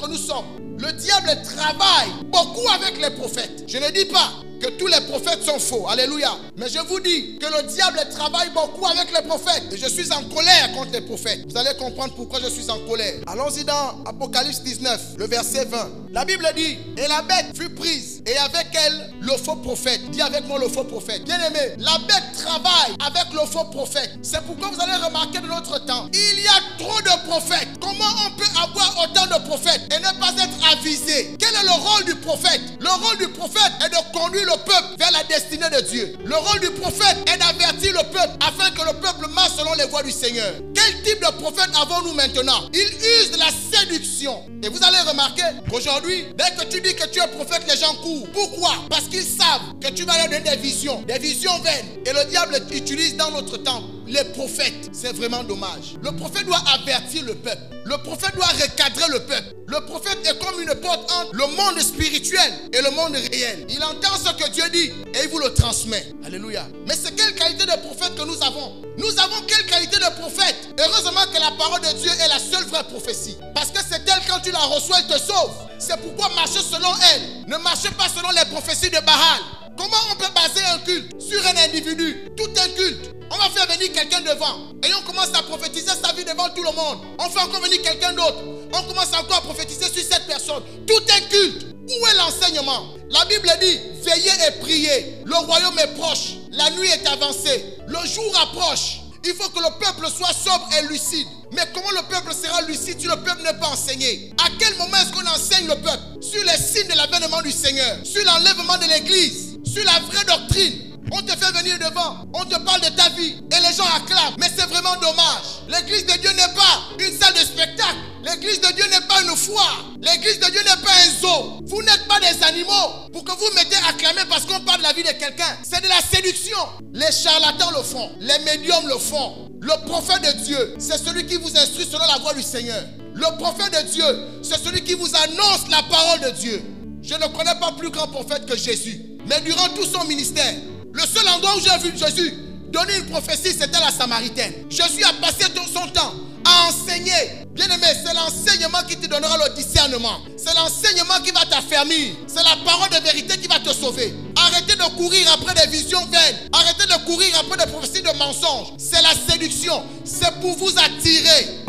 que nous sommes, le diable travaille beaucoup avec les prophètes. Je ne dis pas que tous les prophètes sont faux, alléluia. Mais je vous dis que le diable travaille beaucoup avec les prophètes. Et je suis en colère contre les prophètes. Vous allez comprendre pourquoi je suis en colère. Allons-y dans Apocalypse 19, le verset 20. La Bible dit, et la bête fut prise, et avec elle le faux prophète. Dis avec moi le faux prophète. Bien aimé, la bête travaille avec le faux prophète. C'est pourquoi vous allez remarquer de notre temps, il y a trop de prophètes. Comment on peut avoir autant de prophètes et ne pas être avisé? Quel est le rôle du prophète? Le rôle du prophète est de conduire le peuple vers la destinée de Dieu. Le rôle du prophète est d'avertir le peuple afin que le peuple marche selon les voies du Seigneur. Quel type de prophète avons-nous maintenant? Il use de la séduction. Et vous allez remarquer qu'aujourd'hui, dès que tu dis que tu es prophète, les gens courent. Pourquoi? Parce qu'ils savent que tu vas leur donner des visions vaines. Et le diable utilise dans notre temps les prophètes. C'est vraiment dommage. Le prophète doit avertir le peuple. Le prophète doit recadrer le peuple. Le prophète est comme une porte entre le monde spirituel et le monde réel. Il entend ce que Dieu dit et il vous le transmet. Alléluia. Mais c'est quelle qualité de prophète que nous avons? Nous avons quelle qualité de prophète? Heureusement que la parole de Dieu est la seule vraie prophétie. Parce que c'est elle, quand tu la reçois, elle te sauve. C'est pourquoi marcher selon elle. Ne marchez pas selon les prophéties de Baal. Comment on peut baser un culte sur un individu? Tout un culte. On va faire venir quelqu'un devant. Et on commence à prophétiser sa vie devant tout le monde. On fait encore venir quelqu'un d'autre. On commence encore à prophétiser sur cette personne. Tout un culte. Où est l'enseignement? La Bible dit, veillez et priez. Le royaume est proche. La nuit est avancée. Le jour approche. Il faut que le peuple soit sobre et lucide. Mais comment le peuple sera lucide si le peuple n'est pas enseigné? À quel moment est-ce qu'on enseigne le peuple? Sur les signes de l'avènement du Seigneur. Sur l'enlèvement de l'église. Sur la vraie doctrine. On te fait venir devant, on te parle de ta vie et les gens acclament. Mais c'est vraiment dommage. L'église de Dieu n'est pas une salle de spectacle. L'église de Dieu n'est pas une foire. L'église de Dieu n'est pas un zoo. Vous n'êtes pas des animaux pour que vous mettez à acclamer parce qu'on parle de la vie de quelqu'un. C'est de la séduction. Les charlatans le font. Les médiums le font. Le prophète de Dieu, c'est celui qui vous instruit selon la voie du Seigneur. Le prophète de Dieu, c'est celui qui vous annonce la parole de Dieu. Je ne connais pas plus grand prophète que Jésus. Mais durant tout son ministère, le seul endroit où j'ai vu Jésus donner une prophétie, c'était la Samaritaine. Jésus a passé tout son temps à enseigner. Bien-aimé, c'est l'enseignement qui te donnera le discernement. C'est l'enseignement qui va t'affermir. C'est la parole de vérité qui va te sauver. Arrêtez de courir après des visions vaines. Arrêtez de courir après des prophéties de mensonges. C'est la séduction. C'est pour vous attirer.